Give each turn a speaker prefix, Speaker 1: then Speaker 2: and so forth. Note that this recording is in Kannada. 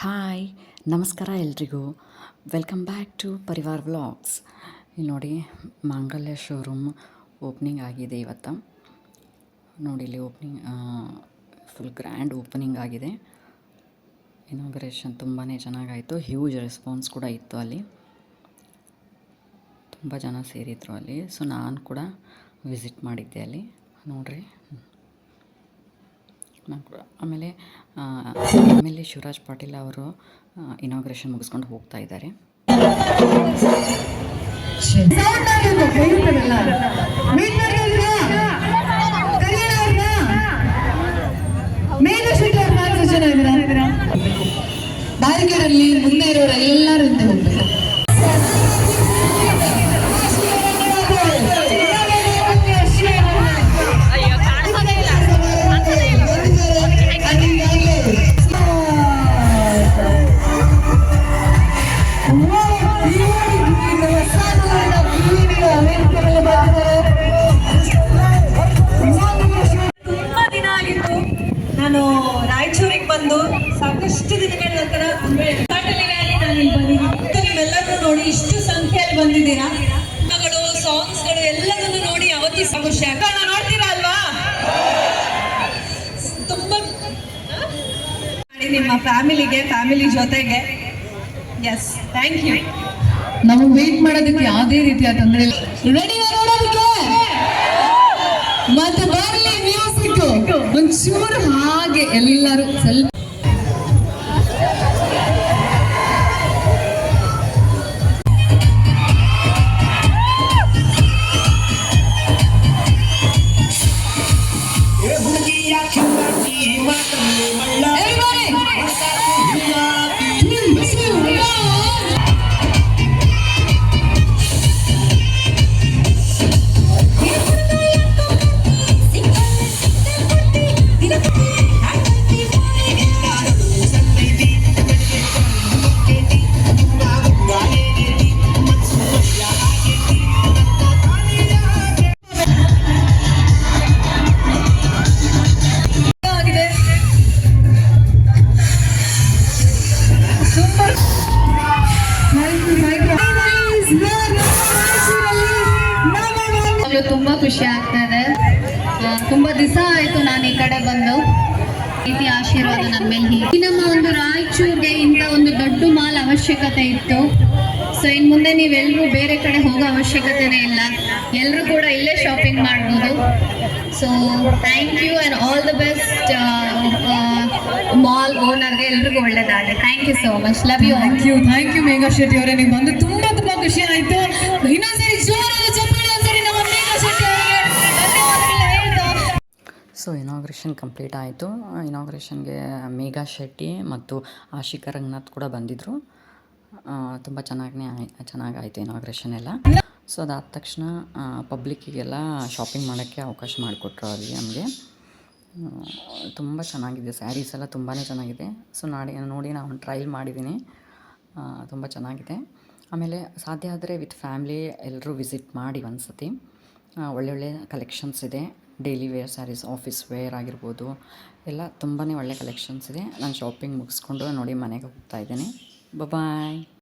Speaker 1: ಹಾಯ್, ನಮಸ್ಕಾರ ಎಲ್ರಿಗೂ. Welcome back to Parivar vlogs. ಇಲ್ಲಿ ನೋಡಿ, ಮಾಂಗಲ್ಯ ಶೋರೂಮ್ ಓಪನಿಂಗ್ ಆಗಿದೆ ಇವತ್ತು. ನೋಡಿ, ಇಲ್ಲಿ ಓಪನಿಂಗ್ ಫುಲ್ ಗ್ರ್ಯಾಂಡ್ ಓಪನಿಂಗ್ ಆಗಿದೆ. ಇನಾಗ್ರೇಷನ್ ತುಂಬಾ ಚೆನ್ನಾಗಾಯಿತು. ಹ್ಯೂಜ್ ರೆಸ್ಪಾನ್ಸ್ ಕೂಡ ಇತ್ತು. ಅಲ್ಲಿ ತುಂಬ ಜನ ಸೇರಿದ್ರು ಅಲ್ಲಿ. ಸೊ ನಾನು ಕೂಡ ವಿಸಿಟ್ ಮಾಡಿದ್ದೆ ಅಲ್ಲಿ. ನೋಡ್ರಿ, ಆಮೇಲೆ MLA ಶಿವರಾಜ್ ಪಾಟೀಲ್ ಅವರು ಇನಾಗ್ರೇಷನ್ ಮುಗಿಸ್ಕೊಂಡು ಹೋಗ್ತಾ ಇದ್ದಾರೆ.
Speaker 2: ಬ್ಯಾರಿಕೇಡಲ್ಲಿ ಮುಂದೆ ಇರೋರೆಲ್ಲರೂ ಹಿಂದೆ ಹೋಗ್ಬೇಕು.
Speaker 3: ತುಂಬಾ ದಿನ ಆಗಿತ್ತು ನಾನು ರಾಯಚೂರಿಗೆ ಬಂದು. ಸಾಕಷ್ಟು ದಿನಗಳ ನಂತರ ನಾನು ಇಲ್ಲಿ ಬಂದಿದ್ದೀನಿ. ನೀವೆಲ್ಲರೂ ನೋಡಿ ಇಷ್ಟು ಸಂಖ್ಯೆಯಲ್ಲಿ ಬಂದಿದ್ದೀರಾ. ಸಾಂಗ್ಸ್ಗಳು ಎಲ್ಲದನ್ನು ನೋಡಿ ಅವತ್ತಿ ಖುಷಿ ಆಗ್ತದೆ. ನೋಡ್ತೀರಾ ಅಲ್ವಾ? ತುಂಬಾ ನಿಮ್ಮ ಫ್ಯಾಮಿಲಿ ಜೊತೆಗೆ. Yes, thank you.
Speaker 2: ನಾವು ವೇಟ್ ಮಾಡೋದಕ್ಕೆ ಯಾವುದೇ ರೀತಿಯ ತೊಂದರೆ ಇಲ್ಲ. ರೆಡಿ ನೋಡೋದಕ್ಕೆ ಮತ್ತೆ ಬರಲಿ ಮ್ಯೂಸಿಕ್ ಒಂಚೂರು ಹಾಗೆ ಎಲ್ಲರೂ ಸ್ವಲ್ಪ
Speaker 4: ತುಂಬಾ ಖುಷಿ ಆಗ್ತದೆ. ತುಂಬಾ ದಿವಸ ಆಯ್ತು ನಾನು ಈ ಕಡೆ ಬಂದು. ರೀತಿ ಆಶೀರ್ವಾದ ನನ್ನ ಮೇಲೆ. ನಮ್ಮ ಒಂದು ರಾಯಚೂರಿಗೆ ಇಂಥ ಒಂದು ದೊಡ್ಡ ಮಾಲ್ ಅವಶ್ಯಕತೆ ಇತ್ತು. ಸೊ ಇನ್ನು ಮುಂದೆ ನೀವೆಲ್ಲರೂ ಬೇರೆ ಕಡೆ ಹೋಗೋ ಅವಶ್ಯಕತೆನೇ ಇಲ್ಲ. ಎಲ್ಲರೂ ಕೂಡ ಇಲ್ಲೇ ಶಾಪಿಂಗ್ ಮಾಡ್ಬೋದು. So thank you and all the best mall ಓನರ್ಗೆ. ಎಲ್ರಿಗೂ ಒಳ್ಳೇದಾಗಲಿ. Thank you so much. Love you.
Speaker 2: Thank you Megha Shetty ಅವರೇ. ನೀವು ಬಂದು ತುಂಬಾ ಖುಷಿ ಆಯ್ತು. ಇನ್ನೊಂದ್ಸರಿ ಜೋರಾದ ಚಪ್ಪಾಳೆ ಒಂದ್ಸರಿ ನಮ್ಮ ಮೇಘಾ ಶೆಟ್ಟಿ ಅವರಿಗೆ ಧನ್ಯವಾದಗಳನ್ನ ಹೇಳ್ತಾ.
Speaker 1: ಸೊ ಇನಾಗ್ರೇಷನ್ ಕಂಪ್ಲೀಟ್ ಆಯಿತು. ಇನಾಗ್ರೇಷನ್ಗೆ ಮೇಘಾ ಶೆಟ್ಟಿ ಮತ್ತು ಆಶಿಕಾ ರಂಗನಾಥ್ ಕೂಡ ಬಂದಿದ್ದರು. ತುಂಬ ಚೆನ್ನಾಗಾಯಿತು ಇನಾಗ್ರೇಷನ್ ಎಲ್ಲ. ಸೊ ಅದಾದ ತಕ್ಷಣ ಪಬ್ಲಿಕ್ಕಿಗೆಲ್ಲ ಶಾಪಿಂಗ್ ಮಾಡೋಕ್ಕೆ ಅವಕಾಶ ಮಾಡಿಕೊಟ್ರು ಅಲ್ಲಿ ನಮಗೆ. ತುಂಬ ಚೆನ್ನಾಗಿದೆ. ಸ್ಯಾರೀಸ್ ಎಲ್ಲ ತುಂಬಾ ಚೆನ್ನಾಗಿದೆ. ಸೊ ನೋಡಿ ನಾನು ಟ್ರೈಲ್ ಮಾಡಿದ್ದೀನಿ. ತುಂಬ ಚೆನ್ನಾಗಿದೆ. ಆಮೇಲೆ ಸಾಧ್ಯ ಆದರೆ ವಿತ್ ಫ್ಯಾಮ್ಲಿ ಎಲ್ಲರೂ ವಿಸಿಟ್ ಮಾಡಿ ಒಂದು ಸತಿ. ಒಳ್ಳೊಳ್ಳೆ ಕಲೆಕ್ಷನ್ಸ್ ಇದೆ. Daily wear sarees, office wear ಆಗಿರ್ಬೋದು, ಎಲ್ಲ ತುಂಬಾ ಒಳ್ಳೆ ಕಲೆಕ್ಷನ್ಸ್ ಇದೆ. ನಾನು ಶಾಪಿಂಗ್ ಮುಗಿಸ್ಕೊಂಡು ನೋಡಿ ಮನೆಗೆ ಹೋಗ್ತಾ ಇದ್ದೀನಿ. ಬಾಯ್.